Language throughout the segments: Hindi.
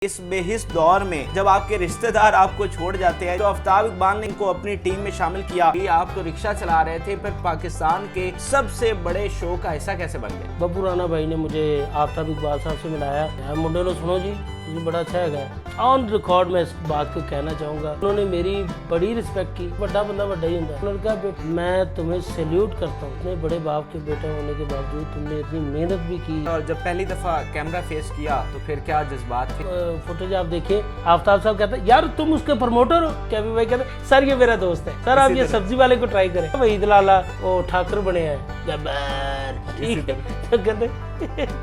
इस बेहिस दौर में जब आपके रिश्तेदार आपको छोड़ जाते हैं तो आफ्ताब इकबाल ने इनको अपनी टीम में शामिल किया। आप तो रिक्शा चला रहे थे, फिर पाकिस्तान के सबसे बड़े शो का हिस्सा कैसे बन गए? बब्बू राणा भाई ने मुझे आफ्ताब इकबाल साहब से मिलाया। मुंडे लो सुनो जी, तुझे बड़ा अच्छा है। ऑन रिकॉर्ड में इस बात को कहना चाहूँगा, उन्होंने मेरी बड़ी रिस्पेक्ट की। बड़ा बंदा बड़ा ही होता है। उन्होंने कहा मैं तुम्हें सैल्यूट करता हूँ, इतने बड़े बाप के बेटे होने के बावजूद तुमने इतनी मेहनत भी की। और जब पहली दफा कैमरा फेस किया तो फिर क्या जज्बात थे? फुटेज आप देखिए, आफ्ताब साहब कहते हैं यार तुम उसके प्रमोटर हो। कैफी भाई कहते सर ये मेरा दोस्त है, सर आप ये सब्जी वाले को ट्राई करें। वहीद लाला वो ठाकर बने हैं जब्बार, ठीक है। तो कहते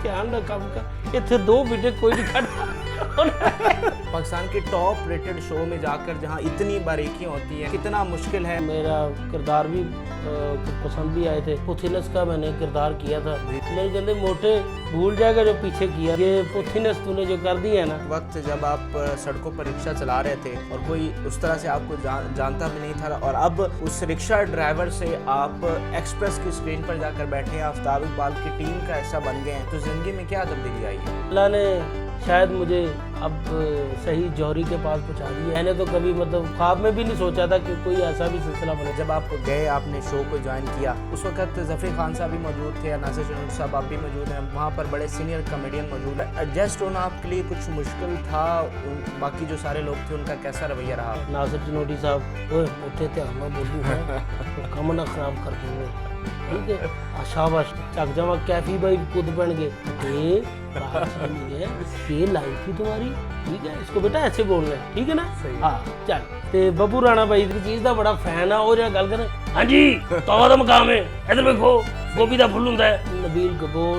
ध्यान रखा उनका, इतने दो बेटे कोई नहीं खड़ा। पाकिस्तान के टॉप रेटेड शो में जाकर जहां इतनी बारीकियां होती हैं, कितना मुश्किल है। मेरा किरदार भी पसंद भी आए थे। पुथिनस का मैंने किरदार किया था। मेरे कहते मोटे भूल जाएगा जो पीछे किया, ये पुथिनस तूने जो कर दी है ना। वक्त जब आप सड़कों पर रिक्शा चला रहे थे और कोई उस तरह से आपको जानता भी नहीं था, और अब उस रिक्शा ड्राइवर से आप एक्सप्रेस की स्क्रीन पर जाकर बैठे हैं, आफ्ताब इकबाल की टीम का हिस्सा बन गए हैं, तो जिंदगी में क्या तब्दीली आई है? अल्लाह ने शायद मुझे अब सही जौहरी के पास पहुंचा दिया। मैंने तो कभी ख्वाब में भी नहीं सोचा था कि कोई ऐसा भी सिलसिला बने। जब आप गए, आपने शो को ज्वाइन किया, उस वक्त जफरी खान साहब भी मौजूद थे, नासिर चनूर साहब आप भी मौजूद हैं, वहाँ पर बड़े सीनियर कॉमेडियन मौजूद है। एडजस्ट होना आपके लिए कुछ मुश्किल था? बाकी जो सारे लोग थे उनका कैसा रवैया रहा? नासिर चनूरी साहब वो उठे थे, हम बोलूँ कम ना खराब कर देंगे, ठीक है। शाबाश चक जमा। कैफी भाई खुद बन गए, ये लाइफ ही तुम्हारी, ठीक है, इसको बेटा ऐसे बोलना है, ठीक है ना। हाँ चल। ते बब्बू राणा भाई की चीज़ का बड़ा फैन है, और गल कर हाँ जी तवा दा मकाम है, इधर देखो गोभी का फुल होंदा है। नबील गबोल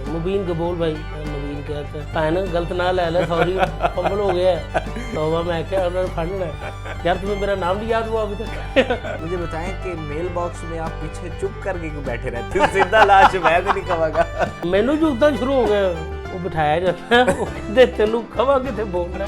मुबीन गबोल भाई, नबील कहते हैं भैन गलत ना ले ले, सॉरी फंबल हो गया है। तो मैं क्या उन्होंने फंडना है यार, तुम्हें मेरा नाम नहीं याद हुआ अभी तक। मुझे बताएं कि मेल बॉक्स में आप पीछे चुप करके क्यों बैठे रहते हो? जिंदा लाश मैं तो नहीं कहूँगा। मैनू जुगता शुरू हो गया, वो बिठाया जाता है, वो कहते तेनू खवा कितने बोलना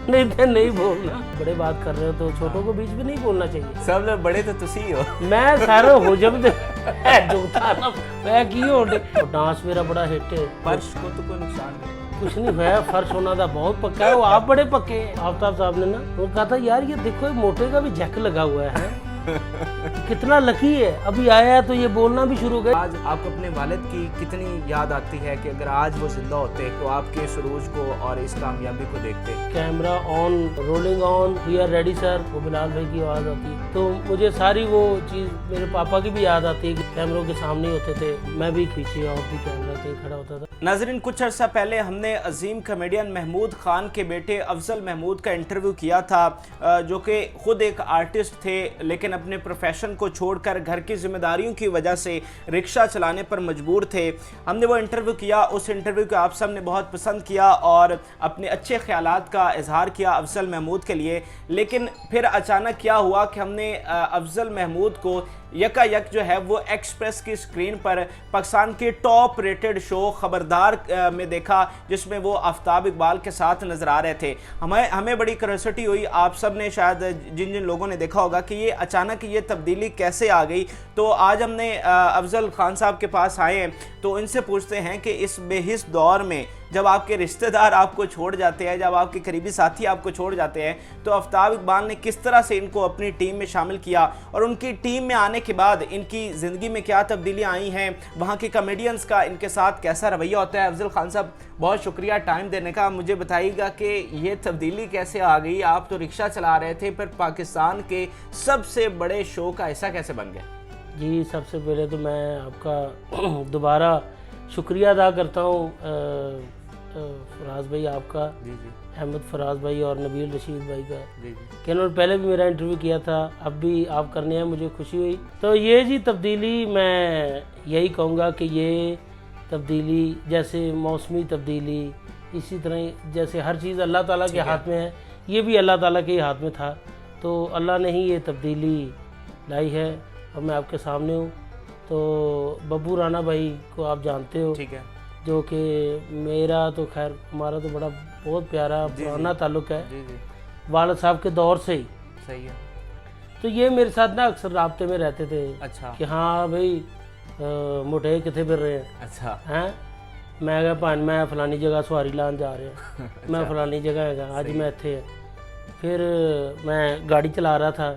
नहीं तो नहीं बोलना। बड़े बात कर रहे हो तो छोटों को बीच में नहीं बोलना चाहिए। सब लोग बड़े तो तुसी हो। मैं सारे हो जब जुगता ना मैं की हो। डांस मेरा बड़ा हिट है। फर्श को तो कोई नुकसान नहीं, कुछ नहीं हुआ, फर्श होना था बहुत पक्का है, वो आप बड़े पक्के हैं। आफ्ताब साहब ने ना वो कहा था यार ये देखो मोटे का भी जैक लगा हुआ है, कितना लकी है, अभी आया है तो ये बोलना भी शुरू हो गया। आज आपको अपने वालिद की कितनी याद आती है कि अगर आज वो जिंदा होते तो आपके सुरूज को और इस कामयाबी को देखते? Camera on, rolling on, we are ready sir, वो बिलाल भाई की आवाज़ आती है, तो मुझे सारी वो चीज़ मेरे पापा की भी याद आती है कि कैमरों के सामने होते थे, मैं भी पीछे और भी कैमरा कहीं खड़ा होता था। नाज़रीन, कुछ अर्सा पहले हमने अजीम कॉमेडियन महमूद खान के बेटे अफजल महमूद का इंटरव्यू किया था, जो कि खुद एक आर्टिस्ट थे लेकिन अपने प्रोफेशन को छोड़कर घर की जिम्मेदारियों की वजह से रिक्शा चलाने पर मजबूर थे। हमने वो इंटरव्यू किया, उस इंटरव्यू को आप सब ने बहुत पसंद किया और अपने अच्छे ख्यालात का इजहार किया अफजल महमूद के लिए। लेकिन फिर अचानक क्या हुआ कि हमने अफजल महमूद को यकायक जो है वो एक्सप्रेस की स्क्रीन पर पाकिस्तान के टॉप रेटेड शो खबरदार में देखा, जिसमें वो आफ्ताब इकबाल के साथ नज़र आ रहे थे। हमें बड़ी क्यूरियोसिटी हुई, आप सब ने शायद जिन जिन लोगों ने देखा होगा कि ये अचानक ये तब्दीली कैसे आ गई। तो आज हमने अफजल खान साहब के पास आए हैं, तो इनसे पूछते हैं कि इस बेहिस दौर में जब आपके रिश्तेदार आपको छोड़ जाते हैं, जब आपके करीबी साथी आपको छोड़ जाते हैं, तो आफ्ताब इकबाल ने किस तरह से इनको अपनी टीम में शामिल किया, और उनकी टीम में आने के बाद इनकी ज़िंदगी में क्या तब्दीलियाँ आई हैं, वहाँ के कॉमेडियंस का इनके साथ कैसा रवैया होता है। अफजल खान साहब बहुत शुक्रिया टाइम देने का। मुझे बताइएगा कि ये तब्दीली कैसे आ गई? आप तो रिक्शा चला रहे थे, फिर पाकिस्तान के सबसे बड़े शो का हिस्सा कैसे बन गए? जी सबसे पहले तो मैं आपका दोबारा शुक्रिया अदा करता हूँ फराज भाई आपका, जी जी, अहमद फराज भाई और नबील रशीद भाई का, जी जी, कि उन्होंने पहले भी मेरा इंटरव्यू किया था, अब भी आप करने हैं, मुझे खुशी हुई। तो ये जी तब्दीली मैं यही कहूँगा कि ये तब्दीली जैसे मौसमी तब्दीली, इसी तरह जैसे हर चीज़ अल्लाह ताला के हाथ में है, ये भी अल्लाह ताला के हाथ में था, तो अल्लाह ने ही ये तब्दीली लाई है और मैं आपके सामने हूँ। तो बब्बू राणा भाई को आप जानते हो, ठीक है, जो कि मेरा तो खैर हमारा तो बड़ा बहुत प्यारा पुराना ताल्लुक़ है, जी जी, वालिद साहब के दौर से ही। सही है। तो ये मेरे साथ ना अक्सर राब्ते में रहते थे। अच्छा, कि हाँ भाई मोटे कितने फिर रहे हैं, अच्छा, हैं मैं कहा भान मैं फलानी जगह सवारी लान जा रहा मैं फलानी जगह है आज मैं इत्थे है। फिर मैं गाड़ी चला रहा था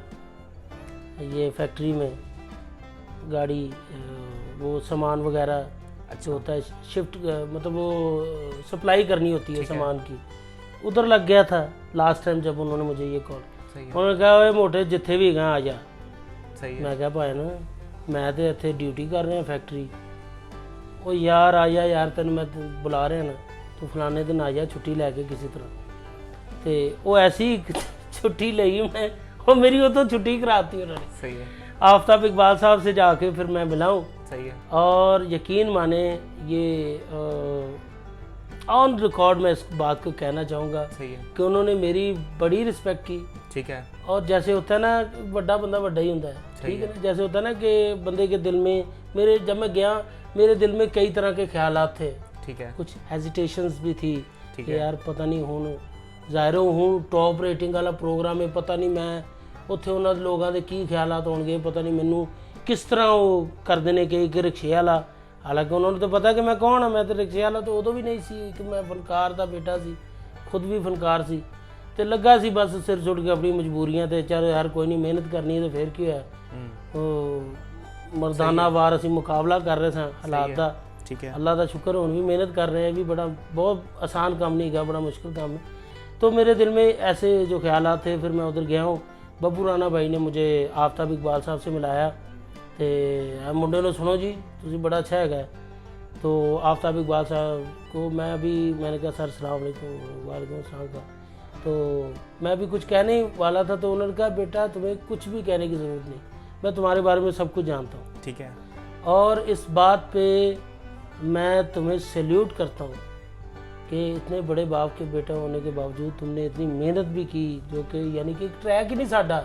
ये फैक्ट्री में गाड़ी वो सामान वगैरह जो होता है शिफ्ट मतलब वो सप्लाई करनी होती है सामान की, उधर लग गया था लास्ट टाइम जब उन्होंने मुझे ये कॉल, उन्होंने कहा ओए मोटे जिथे भी गए आ जा। मैं कहा भाई ना मैं तो इत्थे ड्यूटी कर रहा फैक्ट्री। ओ यार आ जा यार तेन मैं बुला रहा ना तू फलाने दिन आ जा छुट्टी लैके किसी तरह। तो वो ऐसी छुट्टी ली मैं और मेरी वो तो छुट्टी कराती उन्होंने। सही है। आफ्ताब इकबाल साहब से जाके फिर मैं मिला हूँ। सही है। और यकीन माने ये ऑन रिकॉर्ड मैं इस बात को कहना चाहूँगा कि उन्होंने मेरी बड़ी रिस्पेक्ट की। ठीक है। और जैसे होता है ना बड़ा बंदा बड़ा ही होता है, ठीक है ना, जैसे होता है ना कि बंदे के दिल में मेरे जब मैं गया मेरे दिल में कई तरह के ख्यालात थे। ठीक है। कुछ हेजिटेशंस भी थी कि यार पता नहीं हुण ਜ਼ਾਹਿਰ हूँ टॉप रेटिंग वाला प्रोग्राम है, पता नहीं मैं उत्थे उन्होंने लोगों के की ख्यालात होंगे, पता नहीं मैनू किस तरह वो करते हैं कि रिक्शे वाला। हालांकि उन्होंने तो पता कि मैं कौन हाँ, मैं तो रिक्शे वाला तो उदों भी नहीं सी कि मैं फनकार का बेटा सी, खुद भी फनकार सी ते लगा सी बस सिर सुट के अपनी मजबूरियां ते चल यार कोई नहीं मेहनत करनी है तो फिर की है। मरदाना वार असीं मुकाबला कर रहे थे हालात का। ठीक है। अल्लाह का शुक्र हुण भी मेहनत कर रहे हैं, भी बड़ा बहुत आसान काम नहीं है, बड़ा मुश्किल काम है। तो मेरे दिल में ऐसे जो ख्यालात थे फिर मैं उधर गया हूँ। बब्बू राणा भाई ने मुझे आफ्ताब इकबाल साहब से मिलाया तो मुंडे ने सुनो जी तुझे बड़ा अच्छा है। तो आफ्ताब इकबाल साहब को मैंने कहा सर सलाम वालेकुम सलाम का, तो मैं भी कुछ कहने ही वाला था। तो उन्होंने कहा बेटा तुम्हें कुछ भी कहने की ज़रूरत नहीं, मैं तुम्हारे बारे में सब कुछ जानता हूँ। ठीक है। और इस बात पे मैं तुम्हें सैल्यूट करता हूँ कि इतने बड़े बाप के बेटा होने के बावजूद तुमने इतनी मेहनत भी की, जो कि यानी कि ट्रैक ही नहीं साडा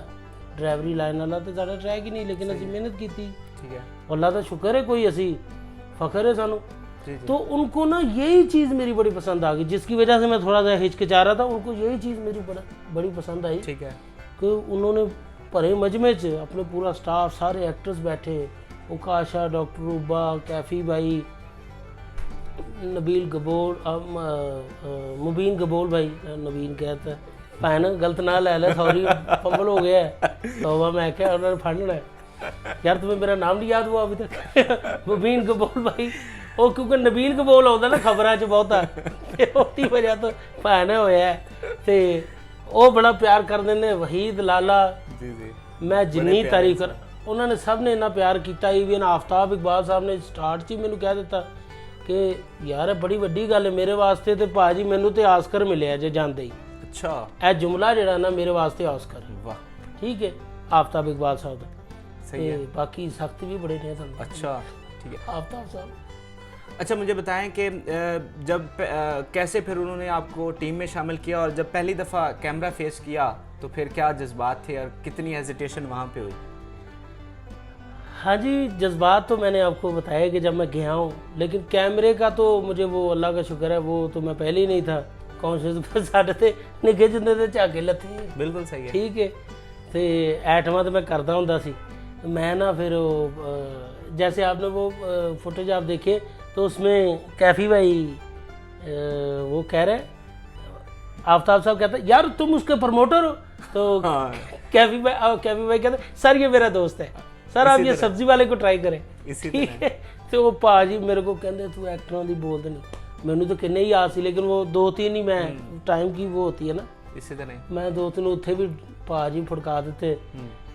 ड्राइवरी लाइन वाला तो साडा ट्रैक ही नहीं, लेकिन असी मेहनत की थी। ठीक है। अल्लाह का शुक्र है कोई असी फखर है सानू। तो उनको ना यही चीज़ मेरी बड़ी पसंद आ गई, जिसकी वजह से मैं थोड़ा सा हिचकिचा रहा था। उनको यही चीज़ मेरी बड़ी पसंद आई। ठीक है। कि उन्होंने भरे मजमे च अपने पूरा स्टाफ सारे एक्टर्स बैठे, उकाशा, डॉक्टर रूबा, कैफी भाई, नबील गबोल, मुबीन गबोल भाई, नबीन कहता है भैन गलत ना ले ले सॉरी फंबल हो गया है तो मैं क्या उन्होंने फड़ना है यार तुम्हें मेरा नाम नहीं याद हुआ अभी तक। मुबीन गबोल भाई वो क्योंकि नबील गबोल आता ना खबरों च बहुता उसकी वजह तो भैन होया तो वो बड़ा प्यार कर देंगे। वहीद लाला मैं जिन्नी तारीफ कर उन्होंने सब ने इन्ना प्यार किया। इवन आफ्ताब इकबाल साहब ने स्टार्ट च ही मैनू कह दिता कि यार बड़ी वड्डी गल है मेरे वास्ते तो भाजी मैनू तो आस्कर मिले जे जाते ही। अच्छा। यह जुमला जड़ा ना मेरे वास्ते आस्कर। वाह। ठीक है। आफ्ताब इकबाल साहब का सही है। बाकी सख्त भी बड़े ने। अच्छा। ठीक है। आफ्ताब साहब। अच्छा मुझे बताएं कि जब कैसे फिर उन्होंने आपको टीम में शामिल किया और जब पहली दफ़ा कैमरा फेस किया तो फिर क्या जज्बात थे और कितनी हेजिटेशन वहाँ पे हुई? हाँ जी जज्बात तो मैंने आपको बताया कि जब मैं गया हूँ, लेकिन कैमरे का तो मुझे वो अल्लाह का शुक्र है वो तो मैं पहले ही नहीं था कॉन्शियस साढ़े थे निके जिंदे ते झाके लथे। बिल्कुल सही है। ठीक है। तो ऐटमा तो मैं करता हूँ सी। मैं ना फिर जैसे आपने वो फुटेज आप देखे तो उसमें कैफी भाई वो कह रहे आफ्ताब साहब कहता है यार तुम उसके प्रमोटर हो तो हाँ। कैफी भाई कहते सर ये मेरा दोस्त है सर आप ये सब्जी वाले को ट्राई करें। ठीक है। तो वो भाजी मेरे को कहते तू एक्टरों की बोलते नहीं मैनू तो किन्ने ही याद सी, लेकिन वो 2-3 ही मैं टाइम की वो होती है ना इसी तरह मैं 2-3 उत्थे भी भाजी फड़का देते।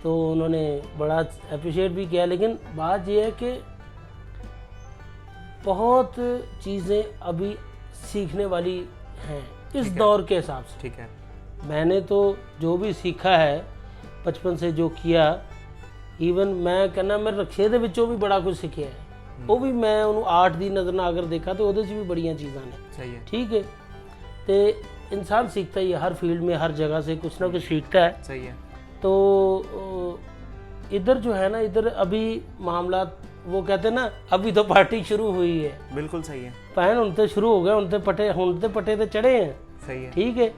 तो उन्होंने बड़ा अप्रिशिएट भी किया। लेकिन बात यह है कि बहुत चीज़ें अभी सीखने वाली हैं इस दौर के हिसाब से। ठीक है। मैंने तो जो भी सीखा है बचपन से जो किया, ईवन मैं कहना मैं रक्शे दे विचों भी बड़ा कुछ सीखा है। वो भी मैं उन्होंने आर्ट की नज़र ना अगर देखा तो वो भी बड़िया चीज़ा ने। सही है। ठीक है। तो इंसान सीखता ही है हर फील्ड में हर जगह से कुछ ना कुछ सीखता है। सही है। तो इधर जो है ना इधर अभी मामला वो कहते हैं ना अभी तो पार्टी शुरू हुई है। बिल्कुल सही है। पैन उनते शुरू हो गए उनते पटे तो चढ़े हैं। सही है। ठीक है।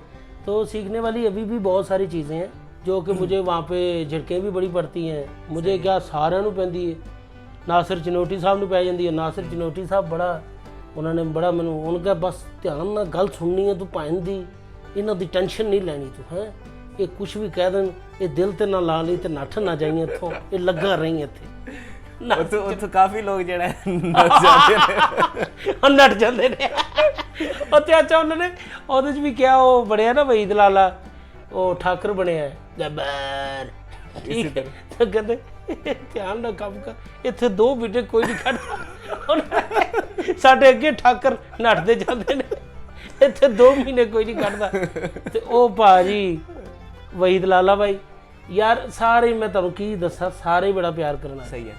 तो सीखने वाली अभी भी बहुत सारी चीज़ें हैं जो कि मुझे वहाँ पे झिड़कें भी बड़ी पड़ती हैं। मुझे क्या सारिਆਂ ਨੂੰ ਪੈਂਦੀ है नासिर चनोटी साहब ਨੂੰ ਪੈ ਜਾਂਦੀ है। नासिर चनोटी साहब बड़ा ਉਹਨਾਂ ਨੇ ਬੜਾ ਮੈਨੂੰ ਉਹਨਾਂ ਕਿਹਾ ਬਸ ਧਿਆਨ ਨਾਲ ਗੱਲ ਸੁਣਨੀ ਹੈ ਤੂੰ ਭੈਣ ਦੀ, ਇਹਨਾਂ ਦੀ ਟੈਨਸ਼ਨ ਨਹੀਂ ਲੈਣੀ ਤੂੰ ਹੈ, ਇਹ ਕੁਝ ਵੀ ਕਹਿ ਦੇਣ ਇਹ ਦਿਲ ਤੇ ਨਾ ਲਾ ਲਈ ਤੇ ਨੱਠ ਨਾ ਜਾਈਂ ਇੱਥੋਂ, ਇਹ ਲੱਗਾ ਰਹੀ ਇੱਥੇ। ਉੱਥੇ ਕਾਫੀ ਲੋਕ ਜਿਹੜਾ ਨੱਠ ਜਾਂਦੇ ਨੇ ਨੱਠ ਜਾਂਦੇ ਨੇ ਉੱਥੇ। ਅੱਛਾ ਉਹਨਾਂ ਨੇ ਉਹਦੇ 'ਚ ਵੀ ਕਿਹਾ, ਉਹ ਬਣਿਆ ਨਾ ਵਹੀਦ ਲਾਲਾ, ਉਹ ਠਾਕਰ ਬਣਿਆ ਗੱਬਰ, ਠੀਕ ਹੈ, ਤਾਂ ਕਹਿੰਦੇ ਧਿਆਨ ਨਾਲ ਕੰਮ ਕਰ, ਇੱਥੇ 2 ਮਿੰਟ ਕੋਈ ਨਹੀਂ ਖੜਦਾ। ਸਾਡੇ ਅੱਗੇ ਠਾਕਰ ਨੱਠਦੇ ਜਾਂਦੇ ਨੇ, ਇੱਥੇ 2 ਮਹੀਨੇ ਕੋਈ ਨਹੀਂ ਕੱਢਦਾ। ਤੇ ਉਹ ਭਾਜੀ ਵਹੀਦ ਲਾਲਾ ਭਾਈ ਯਾਰ ਸਾਰੇ, ਮੈਂ ਤੁਹਾਨੂੰ ਕੀ ਦੱਸਾਂ, ਸਾਰੇ ਬੜਾ ਪਿਆਰ ਕਰਨਾ। ਸਹੀ ਹੈ।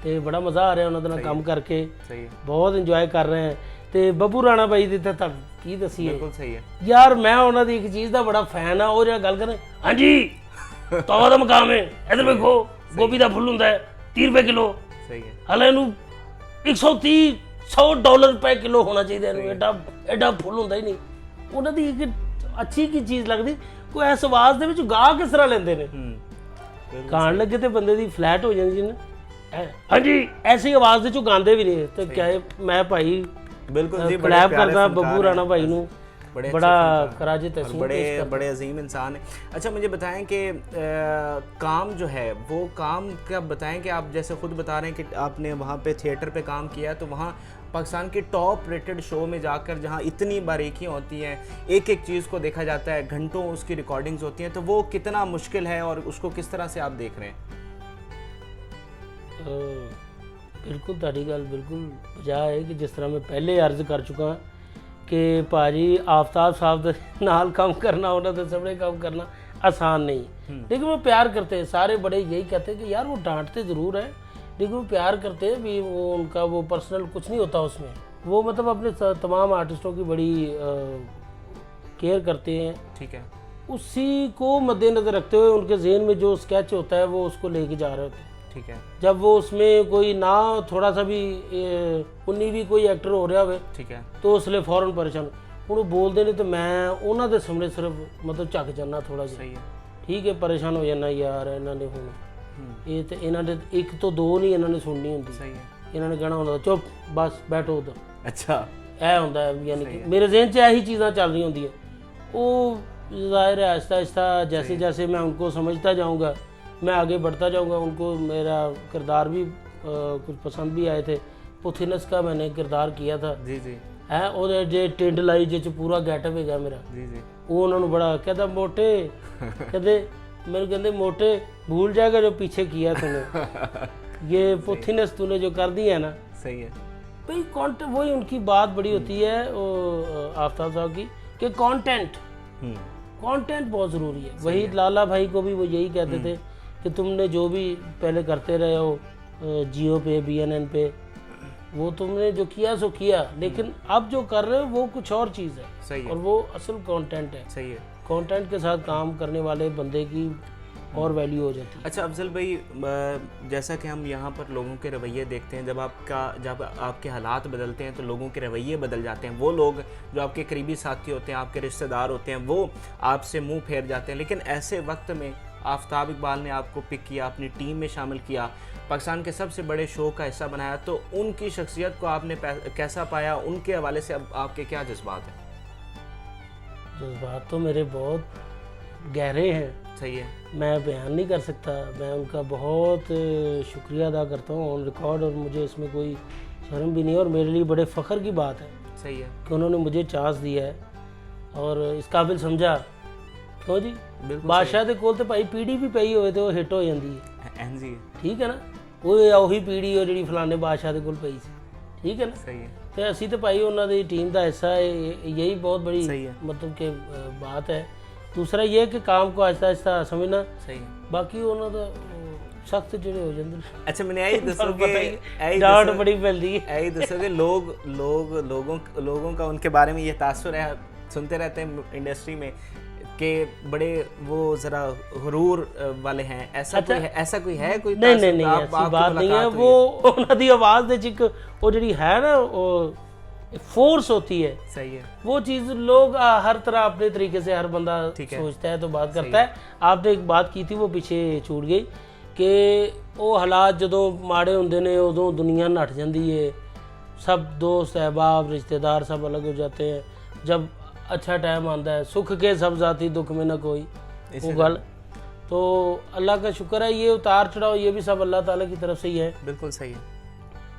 ਤੇ ਬੜਾ ਮਜ਼ਾ ਆ ਰਿਹਾ ਉਹਨਾਂ ਦੇ ਨਾਲ ਕੰਮ ਕਰਕੇ, ਸਹੀ ਹੈ, ਬਹੁਤ ਇੰਜੋਏ ਕਰ ਰਹੇ ਹਾਂ। ਤੇ ਬੱਬੂ ਰਾਣਾ ਬਾਈ ਦੀ ਤਾਂ ਤੁਹਾਨੂੰ ਕੀ ਦਸੀਏ, ਬਿਲਕੁਲ ਸਹੀ ਹੈ ਯਾਰ, ਮੈਂ ਉਹਨਾਂ ਦੀ ਇੱਕ ਚੀਜ਼ ਦਾ ਬੜਾ ਫੈਨ ਆ, ਉਹ ਜਿਹੜਾ ਗੱਲ ਕਰਦੇ ਹਾਂਜੀ ਤਵਾ ਦਾ ਮਕਾਮ ਹੈ, ਇੱਧਰ ਵੇਖੋ ਗੋਭੀ ਦਾ ਫੁੱਲ ਹੁੰਦਾ ਹੈ 30 ਰੁਪਏ ਕਿਲੋ, ਸਹੀ ਹੈ, ਹਾਲੇ ਇਹਨੂੰ 130 ਡਾਲਰ ਰੁਪਏ ਕਿਲੋ ਹੋਣਾ ਚਾਹੀਦਾ, ਇਹਨੂੰ ਐਡਾ ਫੁੱਲ ਹੁੰਦਾ ਹੀ ਨਹੀਂ। ਉਹਨਾਂ ਦੀ ਇੱਕ ਅੱਛੀ ਕੀ ਚੀਜ਼ ਲੱਗਦੀ, ਕੋਈ ਐਸ ਆਵਾਜ਼ ਦੇ ਵਿੱਚ ਗਾ ਕਿਸ ਤਰ੍ਹਾਂ ਲੈਂਦੇ ਨੇ, ਗਾਣ ਲੱਗੇ ਤੇ ਬੰਦੇ ਦੀ ਫਲੈਟ ਹੋ ਜਾਂਦੀ ਨਾ। ਹਾਂਜੀ ਐਸੀ ਆਵਾਜ਼ ਦੇ ਚੋਂ ਗਾਉਂਦੇ ਵੀ ਨੇ। ਤੇ ਕਿਆ ਮੈਂ ਭਾਈ बिल्कुल जी, क्लैप करता बब्बू राणा भाई नू, बड़ा कराजे तहसीन, बड़े अजीम इंसान है। अच्छा मुझे बताएं कि काम जो है वो काम क्या बताएं कि आप जैसे खुद बता रहे हैं कि आपने वहाँ पे थिएटर पे काम किया, तो वहाँ पाकिस्तान के टॉप रेटेड शो में जाकर जहाँ इतनी बारीकियाँ होती हैं, एक एक चीज़ को देखा जाता है, घंटों उसकी रिकॉर्डिंग्स होती हैं, तो वो कितना मुश्किल है और उसको किस तरह से आप देख रहे हैं? बिल्कुल ਤੁਹਾਡੀ ਗੱਲ ਬਿਲकुल ਵਜ੍ਹਾ ਹੈ ਕਿ ਜਿਸ ਤਰ੍ਹਾਂ ਮੈਂ ਪਹਿਲੇ ਅਰਜ਼ ਕਰ ਚੁੱਕਾ ਕਿ ਭਾਜੀ ਆਫਤਾਬ ਸਾਹਿਬ ਦੇ ਨਾਲ ਕੰਮ करना, ਉਹਨਾਂ ਦੇ सामने काम करना आसान नहीं, लेकिन वो प्यार करते हैं। सारे बड़े यही कहते हैं कि यार वो डांटते ज़रूर है, लेकिन वो प्यार करते हैं भी, वो उनका वो पर्सनल कुछ नहीं होता उसमें। वो मतलब अपने तमाम आर्टिस्टों की बड़ी केयर करते हैं, ठीक है, उसी को मद्देनज़र रखते हुए उनके जहन में जो स्केच होता है वो उसको लेके जा रहे होते हैं, ठीक है। जब वो उसमें कोई ना थोड़ा सा भी 19 कोई एक्टर हो रहा हो, ठीक है, तो उसलिए फौरन परेशान ਹੁਣ ਬੋਲਦੇ ਨੇ ਤੇ ਮੈਂ ਉਹਨਾਂ ਦੇ ਸਾਹਮਣੇ ਸਿਰਫ ਮਤਲਬ ਝੱਕ ਜਾਣਾ ਥੋੜਾ ਜਿਹਾ, ਸਹੀ ਹੈ, ਠੀਕ ਹੈ, ਪਰੇਸ਼ਾਨ ਹੋ ਜਾਣਾ ਯਾਰ ਇਹਨਾਂ ਨੇ ਹੁਣ ਇਹ ਤੇ ਇਹਨਾਂ ਦੇ 1 ਤੋਂ 2 ਨਹੀਂ ਇਹਨਾਂ ਨੇ ਸੁਣਨੀ ਹੁੰਦੀ, ਸਹੀ ਹੈ, ਇਹਨਾਂ ਨੇ ਕਹਿਣਾ ਹੁੰਦਾ ਚੁੱਪ ਬਸ ਬੈਠੋ ਉਧਰ। ਅੱਛਾ ਇਹ ਹੁੰਦਾ ਹੈ, ਯਾਨੀ ਕਿ ਮੇਰੇ ਜ਼ਿਹਨ 'ਚ ਇਹੀ ਚੀਜ਼ਾਂ ਚੱਲ रही होंगी। ਉਹ ज़ाहिर है आहिस्ता आहिस्ता जैसे जैसे मैं उनको समझता जाऊँगा, मैं आगे बढ़ता जाऊँगा, उनको मेरा किरदार भी कुछ पसंद भी आए थे। पुथिनस का मैंने किरदार किया था, जी जी, है ਉਹਦੇ ਜੇ ਟਿੰਡ ਲਾਈ ਜਿਹ 'ਚ ਪੂਰਾ ਗੈਟਅਪ ਹੈਗਾ ਮੇਰਾ, ਜੀ ਜੀ, ਉਹ ਉਹਨਾਂ ਨੂੰ ਬੜਾ ਕਹਿੰਦਾ ਮੋਟੇ, ਕਹਿੰਦੇ ਮੈਨੂੰ ਕਹਿੰਦੇ मोटे भूल जाएगा जो पीछे किया तूने, ये पुथिनस तूने जो कर दी है ना, सही है भाई। कॉन्टेंट वही उनकी बात बड़ी होती है वो आफ्ताब साहब की कि कंटेंट बहुत ज़रूरी है। वही लाला भाई को भी वो यही कहते थे कि तुमने जो भी पहले करते रहे हो जियो पे BNN पे, वो तुमने जो किया सो किया, लेकिन अब जो कर रहे हो वो कुछ और चीज़ है, सही है, और वो असल कंटेंट है, सही है। कंटेंट के साथ काम करने वाले बंदे की और वैल्यू हो जाती है। अच्छा अफजल भाई, जैसा कि हम यहाँ पर लोगों के रवैये देखते हैं, जब आपके हालात बदलते हैं तो लोगों के रवैये बदल जाते हैं। वो लोग जो आपके करीबी साथी होते हैं, आपके रिश्तेदार होते हैं, वो आपसे मुंह फेर जाते हैं। लेकिन ऐसे वक्त में आफ्ताब इकबाल ने आपको पिक किया, अपनी टीम में शामिल किया, पाकिस्तान के सबसे बड़े शो का हिस्सा बनाया, तो उनकी शख्सियत को आपने कैसा पाया? उनके हवाले से अब आपके क्या जज्बात हैं? जज्बात तो मेरे बहुत गहरे हैं, सही है, मैं बयान नहीं कर सकता। मैं उनका बहुत शुक्रिया अदा करता हूँ ऑन रिकॉर्ड, और मुझे इसमें कोई शर्म भी नहीं है, और मेरे लिए बड़े फ़ख्र की बात है, सही है, कि उन्होंने मुझे चांस दिया है और इस काबिल समझा। क्यों जी, बादशाह के कोल तो भाई पीढ़ी भी पई होए तो हिट हो जाती है, ठीक है ना, ਉਹੀ ਪੀੜੀ ਉਹ ਜਿਹੜੀ ਫਲਾਣੇ ਬਾਦਸ਼ਾਹ ਦੇ ਕੋਲ ਪਈ ਸੀ, ठीक है ना, सही है। तो ਅਸੀਂ तो भाई उन्होंने टीम का हिस्सा है, यही बहुत बड़ी मतलब कि बात है। दूसरा ये कि काम को आहिस्ता आहिस्ता समझना, सही है, बाकी उन्होंने तो सख्त ਜਿਹੜੇ ਹੋ ਜਾਂਦੇ। अच्छा मैंने यही दसोगे, डांट बड़ी मिलती है, यही दसोगे लोगों का उनके बारे में ये तासुर है, सुनते रहते हैं इंडस्ट्री में कि बड़े वो ज़रा हुरूर वाले हैं, ऐसा कोई है, ऐसा कोई है कोई? नहीं नहीं नहीं, ऐसी बात नहीं है। वो उन्होंने आवाज़ ਦੇ ਵਿੱਚ वो ਜਿਹੜੀ है ना वो फोर्स होती है, सही है, वो चीज़ लोग हर तरह अपने तरीके से हर बंदा सोचता है तो बात करता है। आपने एक बात की थी वो पीछे छूट गई कि वो हालात जो माड़े होंदे ने उदों दुनिया नट जाती है, सब दोस्त अहबाब रिश्तेदार सब अलग हो जाते हैं। जब अच्छा टाइम आता है, सुख के सब जाती दुख में न कोई, वो गल। तो अल्लाह का शुक्र है, ये उतार चढ़ाव ये भी सब अल्लाह ताला की तरफ से ही है। बिल्कुल सही है।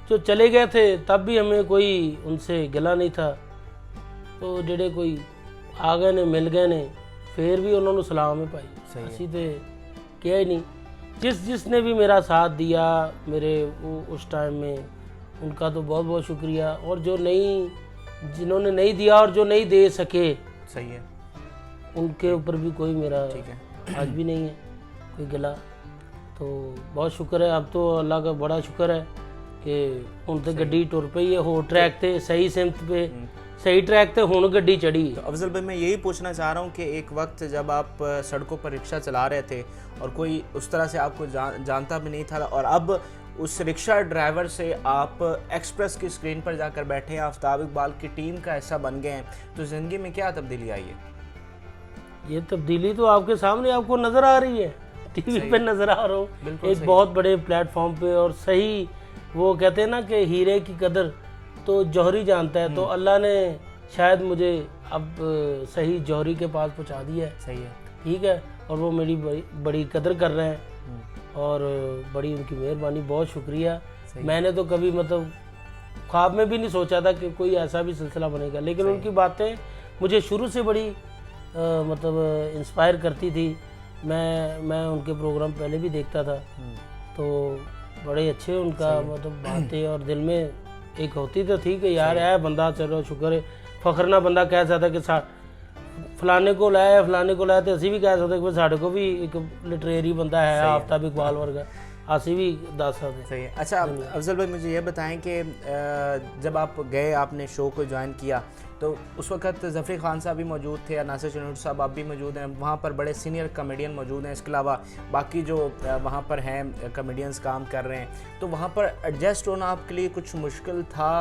जो चले गए थे तब भी हमें कोई उनसे गिला नहीं था, तो जेडे कोई आ गए ने मिल गए ने फिर भी उन्होंने सलाम ही पाई। असी तो किया ही नहीं। जिसने भी मेरा साथ दिया मेरे उस टाइम में, उनका तो बहुत बहुत शुक्रिया। और जिन्होंने नहीं दिया और जो नहीं दे सके, सही है, उनके ऊपर भी कोई मेरा ठीक है आज भी नहीं है कोई गिला। तो बहुत शुक्र है, अब तो अल्लाह का बड़ा शुक्र है कि हुण तो गड्डी टुर पई है, हो ट्रैक ते सही सिमत पे सही ट्रैक ते हुण गड्डी चढ़ी। तो अफजल भाई मैं यही पूछना चाह रहा हूँ कि एक वक्त जब आप सड़कों पर रिक्शा चला रहे थे और कोई उस तरह से आपको जानता भी नहीं था, और अब उस रिक्शा ड्राइवर से आप एक्सप्रेस की स्क्रीन पर जाकर बैठे हैं, आफ्ताब इकबाल की टीम का हिस्सा बन गए हैं, तो ज़िंदगी में क्या तब्दीली आई है? ये तब्दीली तो आपके सामने आपको नज़र आ रही है, टीवी पे नज़र आ रहा हूँ, एक बहुत बड़े प्लेटफॉर्म पे। और सही वो कहते हैं ना कि हीरे की कदर तो जौहरी जानता है, तो अल्लाह ने शायद मुझे अब सही जौहरी के पास पहुंचा दिया है। सही है, ठीक है। और वो मेरी बड़ी कदर कर रहे हैं और बड़ी उनकी मेहरबानी, बहुत शुक्रिया। मैंने तो कभी मतलब ख्वाब में भी नहीं सोचा था कि कोई ऐसा भी सिलसिला बनेगा, लेकिन उनकी बातें मुझे शुरू से बड़ी मतलब इंस्पायर करती थी। मैं उनके प्रोग्राम पहले भी देखता था, तो बड़े अच्छे उनका मतलब बातें, और दिल में एक होती तो थी कि यार है बंदा, चलो शुक्र है, फखर ना बंदा कह सकता कि फलाने को लाया तो असी भी कह सकते कि साढ़े को भी एक लिटरेरी बंदा है आफ्ताब इकबाल वर्गा, असी भी दस सकते। सही है। अच्छा अफजल भाई मुझे ये बताएं कि जब आप गए, आपने शो को ज्वाइन किया, तो उस वक्त ज़फ़री खान साहब भी मौजूद थे, नासिर चिनोटी साहब आप भी मौजूद हैं, वहाँ पर बड़े सीनियर कॉमेडियन मौजूद हैं, इसके अलावा बाकी जो वहाँ पर हैं कॉमेडियंस काम कर रहे हैं, तो वहाँ पर एडजस्ट होना आपके लिए कुछ मुश्किल था?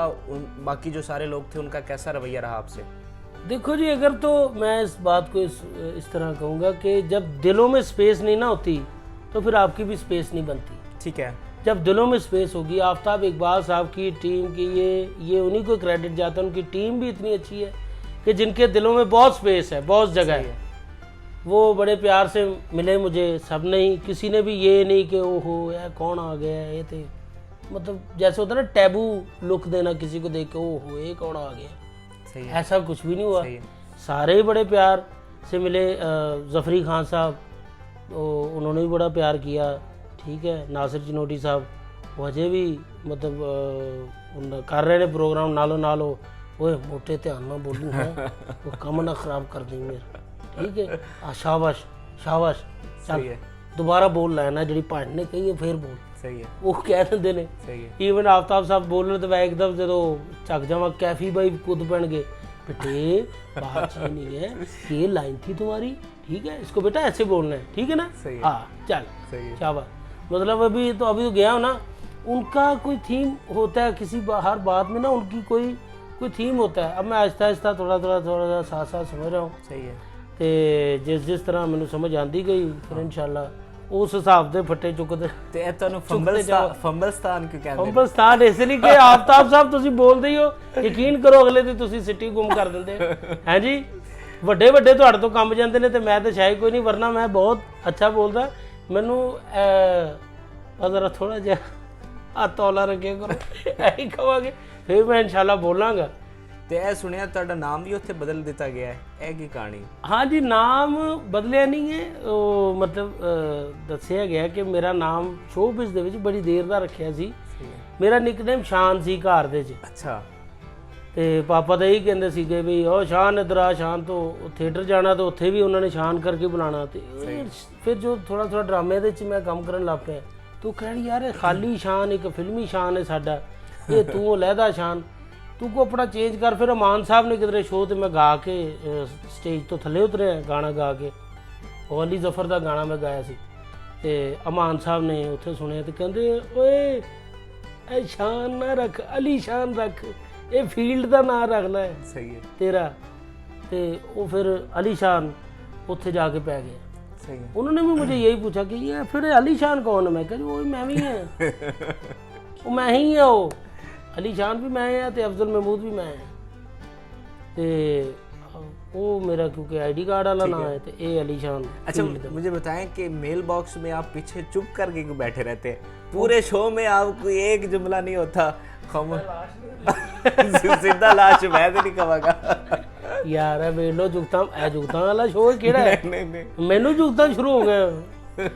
बाकी जो सारे लोग थे उनका कैसा रवैया रहा आपसे? देखो जी, अगर तो मैं इस बात को इस तरह कहूँगा कि जब दिलों में स्पेस नहीं ना होती तो फिर आपकी भी स्पेस नहीं बनती। ठीक है। जब दिलों में स्पेस होगी, आफ्ताब इकबाल साहब की टीम की ये उन्हीं को क्रेडिट जाता है, उनकी टीम भी इतनी अच्छी है कि जिनके दिलों में बहुत स्पेस है, बहुत जगह है। वो बड़े प्यार से मिले मुझे, सब नहीं, किसी ने भी ये नहीं कि ओहो यार कौन आ गया है, ये थे मतलब जैसे होता है ना टैबू लुक देना किसी को देख के, ओहो ये कौन आ गया, ऐसा कुछ भी नहीं हुआ। सारे ही बड़े प्यार से मिले। ज़फ़री खान साहब तो उन्होंने भी बड़ा प्यार किया, ठीक है। नासिर चिनोटी साहब वो अजे भी मतलब कर रहे हैं प्रोग्राम नालो ओए मोटे ध्यान ना बोलूँ है, वो कम ना खराब कर देंगे मेरा, ठीक है। शाबाश शाबाश, चल दोबारा बोल लेना जी भैन ने कही है फिर बोल। सही है, वो कह देंगे ने। सही है। ईवन आफ्ताब साहब बोल रहे तो मैं एकदम जो झक जावा, कैफी भाई कूद पड़ गए, बेटे बात ये नहीं है, ये लाइन थी तुम्हारी, ठीक है, इसको बेटा ऐसे बोलना है, ठीक है ना। हाँ चल शाबाश। मतलब अभी तो गया हो ना, उनका कोई थीम होता है किसी हर बात में ना, उनकी कोई थीम होता है। अब मैं आहिस्ता आहिस्ता थोड़ा साथ समझ रहा हूँ। सही है। तो जिस तरह मैंने समझ आती गई फिर इंशाल्लाह उस हिसाब से फट्टे चुकते ਤੇ ਤੁਹਾਨੂੰ ਫੰਬਲਸਤਾਨ ਕਿਉਂ ਕਹਿੰਦੇ? ਫੰਬਲਸਤਾਨ ਇਸ ਲਈ ਕਿ आफ्ताब साहब ਤੁਸੀਂ ਬੋਲਦੇ ਹੀ ਹੋ, ਯਕੀਨ ਕਰੋ ਅਗਲੇ ਤੇ ਤੁਸੀਂ ਸਿੱਟੀ ਗੁੰਮ ਕਰ ਦਿੰਦੇ ਹੈ ਜੀ। ਵੱਡੇ ਤੁਹਾਡੇ ਤੋਂ ਕੰਮ ਜਾਂਦੇ ਨੇ ਤੇ ਮੈਂ ਤਾਂ ਸ਼ਾਇਦ ਕੋਈ ਨਹੀਂ, ਵਰਨਾ ਮੈਂ ਬਹੁਤ ਅੱਛਾ ਬੋਲਦਾ। ਮੈਨੂੰ ਜ਼ਰਾ ਥੋੜਾ ਜਿਹਾ ਹੱਥ ਹੌਲਾ ਰੱਖਿਆ ਕਰੋ, ਐਂ ਕਹਾਂਗੇ ਫਿਰ ਮੈਂ ਇਨਸ਼ਾਅੱਲਾ ਬੋਲਾਂਗਾ। ਤੇ ਇਹ ਸੁਣਿਆ ਤੁਹਾਡਾ ਨਾਮ ਵੀ ਉੱਥੇ ਬਦਲ ਦਿੱਤਾ ਗਿਆ ਹੈ, ਇਹ ਕੀ ਕਹਾਣੀ? हाँ जी, नाम बदलिया नहीं है, मतलब दसिया गया कि मेरा नाम शोबिज़ ਦੇ ਵਿੱਚ ਬੜੀ ਦੇਰ ਦਾ ਰੱਖਿਆ ਸੀ। ਮੇਰਾ ਨਿਕਨੇਮ ਸ਼ਾਨ ਸੀ ਘਰ ਦੇ ਵਿੱਚ। ਅੱਛਾ। ਤੇ ਪਾਪਾ ਤਾਂ ਇਹੀ ਕਹਿੰਦੇ ਸੀਗੇ ਵੀ ਉਹ ਸ਼ਾਨ ਇਧਰ ਆ, ਸ਼ਾਨ ਤੋਂ ਥੀਏਟਰ ਜਾਣਾ ਤਾਂ ਉੱਥੇ ਵੀ ਉਹਨਾਂ ਨੇ ਸ਼ਾਨ ਕਰਕੇ ਬੁਲਾਣਾ। ਤੇ ਫਿਰ ਜੋ ਥੋੜਾ ਡਰਾਮੇ ਦੇ ਵਿੱਚ ਮੈਂ ਕੰਮ ਕਰਨ ਲੱਗ ਪਿਆ, ਤੂੰ ਕਹਿਣ ਯਾਰ ਖਾਲੀ ਸ਼ਾਨ ਇੱਕ ਫਿਲਮੀ ਸ਼ਾਨ ਹੈ ਸਾਡਾ, ਇਹ ਤੂੰ ਲਹਿਦਾ ਸ਼ਾਨ, तू को अपना चेंज कर। फिर अमान साहब ने किधरे शो तो मैं गा के स्टेज तो थले उतरे गाना गा के, और अली जफर का गाना मैं गाया सी, ते अमान साहब ने उत्थे सुने तो कहते ओए ए शान ना रख, अली शान रख, ये फील्ड का नाम रखना है। सही है तेरा। तो वो फिर अली शान उत्थे जाके पै गया। सही है। उन्होंने भी मुझे यही पूछा कि ये फिर अली शान कौन है? मैं कह वो मैं भी है, वो मैं ही है वो। ਅਲੀ ਸ਼ਾਨ ਵੀ ਮੈਂ ਆ ਤੇ ਅਫਜ਼ਲ ਮਹਿਮੂਦ ਵੀ ਮੈਂ ਆ ਤੇ वो मेरा क्योंकि आईडी कार्ड वाला नाम है तो ये अली शान। अच्छा मुझे बताएं कि मेल बॉक्स में आप पीछे चुप करके क्यों बैठे रहते हैं? पूरे शो में आपको एक जुमला नहीं होता। सीधा लाश मैं तो नहीं कहांगा यार है वेलो जुगता वाला शो केड़ा है? नहीं मैनू जुगता शुरू हो गया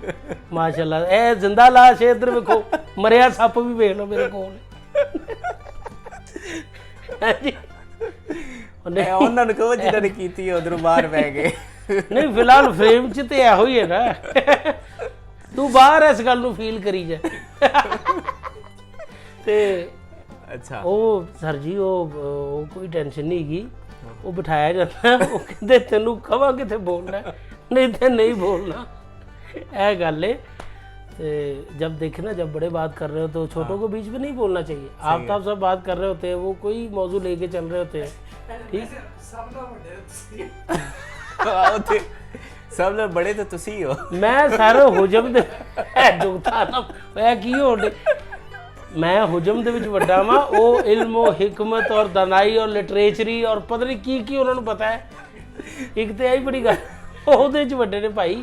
माशाल्लाह। ए जिंदा लाश है, इधर देखो मरिया सप भी वेख लो मेरे कोल है जी। ਉਹਨਾਂ ਨੂੰ ਕਹੋ ਜਿਹਨਾਂ ਨੇ ਕੀਤੀ ਉਧਰੋਂ ਬਾਹਰ ਪੈ ਗਏ। ਨਹੀਂ ਫਿਲਹਾਲ ਫਰੇਮ 'ਚ ਤੇ ਇਹੋ ਹੀ ਹੈ ਨਾ, ਤੂੰ ਬਾਹਰ ਇਸ ਗੱਲ ਨੂੰ ਫੀਲ ਕਰੀ ਜਾ। ਤੇ ਅੱਛਾ ਉਹ ਸਰ ਜੀ ਉਹ ਕੋਈ ਟੈਨਸ਼ਨ ਨਹੀਂ ਹੈਗੀ, ਉਹ ਬਿਠਾਇਆ ਜਾਂਦਾ, ਉਹ ਕਹਿੰਦੇ ਤੈਨੂੰ ਕਹਾਂ ਕਿਤੇ ਬੋਲਣਾ नहीं तो नहीं बोलना, यह गल है। जब देखे ना, जब बड़े बात कर रहे हो तो छोटों को बीच में नहीं बोलना चाहिए। आप तो सब बात कर रहे होते हैं, वो कोई मौजू लेके चल रहे होते हैं, ठीक। सब लोग बड़े तो तुसी हो। मैं सारे हुजम दे जुगता ना मैं की होने, मैं हुजम दे विच वड्डा वां। ओ इल्म और हिकमत और दनाई और लिटरेचरी और पता नहीं की उन्होंने पता है। एक तो यही बड़ी गल ਉਹਦੇ ਚ ਵੱਡੇ ਨੇ ਭਾਈ,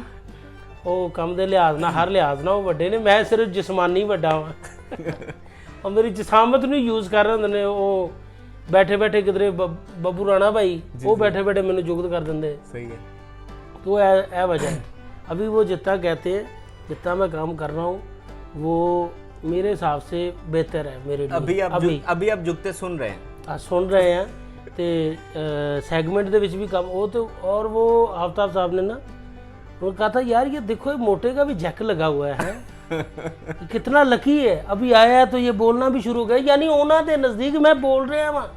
ਉਹ ਕੰਮ ਦੇ ਲਿਹਾਜ਼ ਨਾਲ, ਹਰ ਲਿਹਾਜ਼ ਨਾਲ ਉਹ ਵੱਡੇ ਨੇ। ਮੈਂ ਸਿਰਫ ਜਿਸਮਾਨੀ ਵੱਡਾ ਵਾਂ। ਉਹ ਮੇਰੀ ਜਸਾਮਤ ਨੂੰ ਯੂਜ਼ ਕਰ ਰਹੇ ਹੁੰਦੇ ਨੇ। ਉਹ ਬੈਠੇ ਬੈਠੇ ਕਿਧਰੇ ਬੱਬੂ ਰਾਣਾ ਭਾਈ, ਉਹ ਬੈਠੇ बैठे मैंने जुगत कर देंगे। सही है। तो यह वजह है। अभी वो जितना कहते हैं, जितना मैं काम कर रहा हूँ, वो मेरे हिसाब से बेहतर है मेरे लिए। अभी आप जुगते सुन रहे हैं? सुन रहे हैं। तो सैगमेंट दे विच भी काम वो तो, और वो आफ्ताब साहब ने ना वो कहा था, यार ये देखो ये मोटे का भी जैक लगा हुआ है कितना लकी है, अभी आया है तो ये बोलना भी शुरू हो गया। यानी ओना दे नज़दीक मैं बोल रहे हैं वहाँ।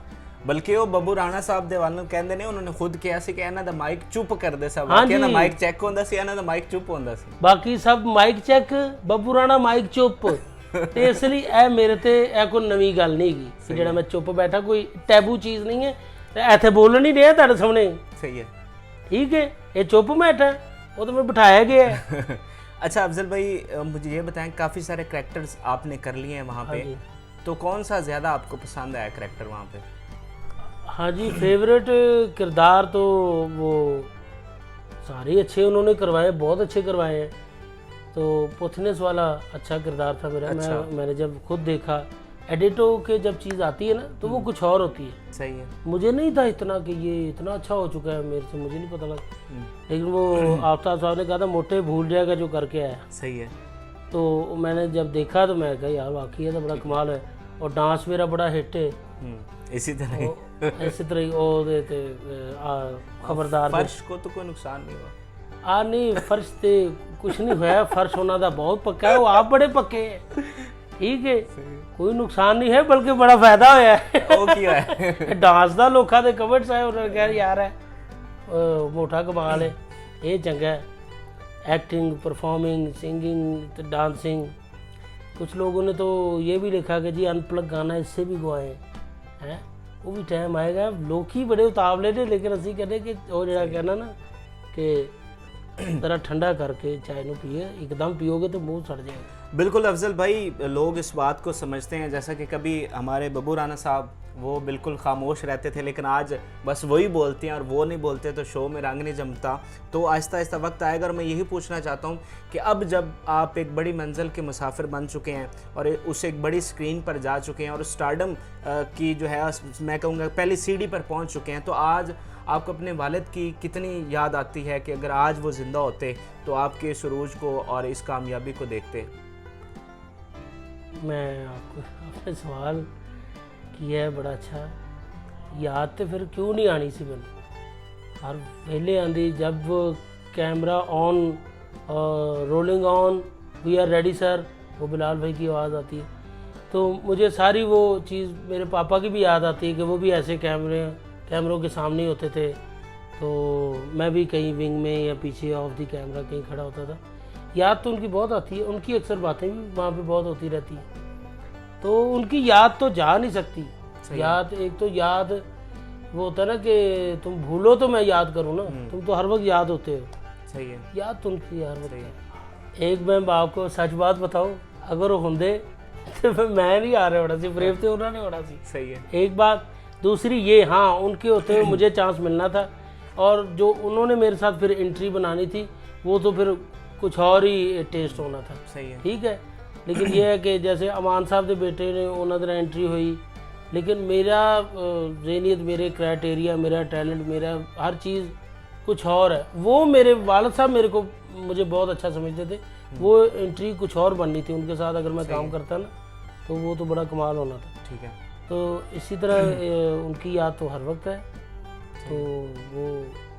बल्कि वो बब्बू राणा साहब दे वाल कहंदे ने, उन्होंने खुद कहा सी कि इन्हां दा माइक चुप कर दे सब। हाँ जी, माइक चेक होंदा सी, इन्हां दा माइक चुप होंदा सी। बाकी सब mic check, Babbu Rana mic चुप। ते इसलिए ए मेरे ते ए कोई नवी गल नहीं हैगी कि जेड़ा मैं चुप बैठा, कोई टैबू चीज़ नहीं है। इत्थे बोल नहीं रहा तुहाडे सामने, सही है, ठीक है। ये चुप बैठा, वो तो मैं बिठाया गया है। अच्छा अफजल भाई, मुझे ये बताएं, काफ़ी सारे करैक्टर्स आपने कर लिए हैं वहाँ पे, तो कौन सा ज़्यादा आपको पसंद आया करैक्टर वहाँ पे? हाँ जी, फेवरेट किरदार तो वो सारे अच्छे उन्होंने करवाए, बहुत अच्छे करवाए हैं। तो पुथनेस वाला अच्छा किरदार था मेरा। अच्छा। मैंने जब खुद देखा, एडिटो के जब चीज़ आती है ना तो वो कुछ और होती है। सही है। मुझे नहीं था इतना कि ये इतना अच्छा हो चुका है मेरे से, मुझे नहीं पता लगा। लेकिन वो आफ्ताब साहब ने कहा था, मोटे भूल जाएगा जो करके आया। सही है। तो मैंने जब देखा तो मैं कहा, यार वाकई है तो बड़ा कमाल है। और डांस मेरा बड़ा हिट है। इसी तरह खबरदार फर्श को तो कोई नुकसान नहीं हुआ? नहीं, फर्श से कुछ नहीं हुआ। फर्श होना था बहुत पक्का है, वो आप बड़े पक्के हैं, ठीक है, कोई नुकसान नहीं है, बल्कि बड़ा फायदा होया है। डांस का लोगों के कमेंट्स आए, उन्होंने कहा यार है मोटा कमाल है, ये चंगा है। Acting, performing, singing, dancing. कुछ लोगों ने तो ये भी लिखा कि जी अनप्लग गाना इससे भी गवाए हैं। वो भी टाइम आएगा। लोग ही बड़े उतावले ने, लेकिन असी कहने कि वो जरा कहना ना कि जरा ठंडा करके चाय ਨੂੰ पिए, एकदम पियोगे तो मुंह सड़ जाएगा। बिल्कुल अफजल भाई, लोग इस बात को समझते हैं, जैसा कि कभी हमारे बब्बू राणा साहब वो बिल्कुल खामोश रहते थे, लेकिन आज बस वही बोलते हैं, और वो नहीं बोलते तो शो में रंग नहीं जमता। तो आहिस्ता आहिस्ता वक्त आएगा। और मैं यही पूछना चाहता हूँ कि अब जब आप एक बड़ी मंजिल के मुसाफिर बन चुके हैं और उस एक बड़ी स्क्रीन पर जा चुके हैं और स्टारडम की जो है मैं कहूँगा पहली सीढ़ी पर पहुँच चुके हैं, तो आज आपको अपने वालिद की कितनी याद आती है कि अगर आज वो ज़िंदा होते तो आपके इस उरूज को और इस कामयाबी को देखते? मैं आपको आपने सवाल किया है बड़ा अच्छा। याद तो फिर क्यों नहीं आनी सी मैंने, हर पहले आंदी जब camera on, rolling on, we are ready sir, वो बिलाल भाई की आवाज़ आती है, तो मुझे सारी वो चीज़ मेरे पापा की भी याद आती है कि वो भी ऐसे कैमरों के सामने होते थे। तो मैं भी कहीं विंग में या पीछे ऑफ दी कैमरा कहीं खड़ा होता था। याद तो उनकी बहुत आती है, उनकी अक्सर बातें भी वहाँ पे बहुत होती रहती हैं, तो उनकी याद तो जा नहीं सकती। याद एक तो याद वो होता है ना कि तुम भूलो तो मैं याद करूँ ना, तुम तो हर वक्त याद होते हो। सही है। याद तो उनकी यार। एक मैं आपको सच बात बताऊँ, अगर वो होंदे ਤੇ ਫਿਰ मैं नहीं आ रहा होना सी, ब्रेव तो उन्होंने होना सी। सही है। एक बात, दूसरी ये, हाँ उनके होते हुए मुझे चांस मिलना था, और जो उन्होंने मेरे साथ फिर एंट्री बनानी थी वो तो फिर कुछ और ही टेस्ट होना था। सही है। ठीक है, लेकिन ये है कि जैसे अमान साहब के बेटे ने उन्होंने एंट्री हुई, लेकिन मेरा ज़हनियत, मेरे क्राइटेरिया, मेरा टैलेंट, मेरा हर चीज़ कुछ और है। वो मेरे वालिद साहब मुझे बहुत अच्छा समझते थे, वो एंट्री कुछ और बननी थी उनके साथ, अगर मैं काम करता ना तो वो तो बड़ा कमाल होना था। ठीक है। तो इसी तरह उनकी याद तो हर वक्त है, तो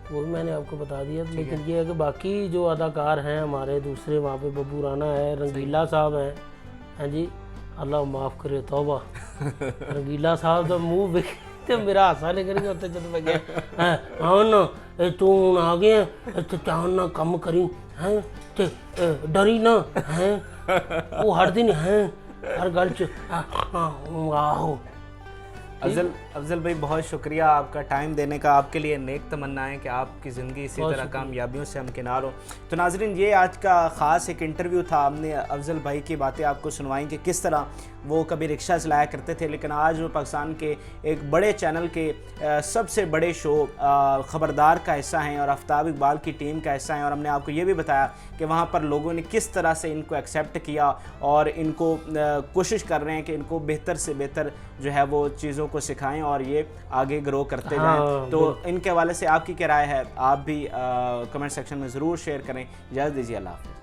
वो भी मैंने आपको बता दिया। लेकिन ये है कि बाकी जो अदाकार हैं हमारे दूसरे, वहाँ पे बब्बू राना है, रंगीला साहब हैं, हाँ जी, अल्लाह माफ़ करे तौबा। रंगीला साहब का मुँह देख ते मेरा हासा निकल गया उत्ते जब मैं गया, हाँ ना तू हूँ आ गया ते चाह ना कम करी हैं ते डरी ना हैं, वो हर दिन हैं हर गल च आहो। अफजल भाई बहुत शुक्रिया आपका टाइम देने का। आपके लिए नेक तमन्नाएं कि आपकी ज़िंदगी इसी तरह कामयाबियों से हमकिनार हो। तो नाजरीन, ये आज का ख़ास एक इंटरव्यू था। हमने अफजल भाई की बातें आपको सुनवाई कि किस तरह वो कभी रिक्शा चलाया करते थे, लेकिन आज वो पाकिस्तान के एक बड़े चैनल के सबसे बड़े शो ख़बरदार का हिस्सा हैं और आफ्ताब इकबाल की टीम का हिस्सा हैं। और हमने आपको ये भी बताया कि वहाँ पर लोगों ने किस तरह से इनको एक्सेप्ट किया और इनको कोशिश कर रहे हैं कि इनको बेहतर से बेहतर जो है वो चीज़ों को सिखाएं और ये आगे ग्रो करते जाएं। तो इनके हवाले से आपकी क्या राय है, आप भी कमेंट सेक्शन में ज़रूर शेयर करें। इजाज़त दीजिए, अल्लाह हाफ़िज़।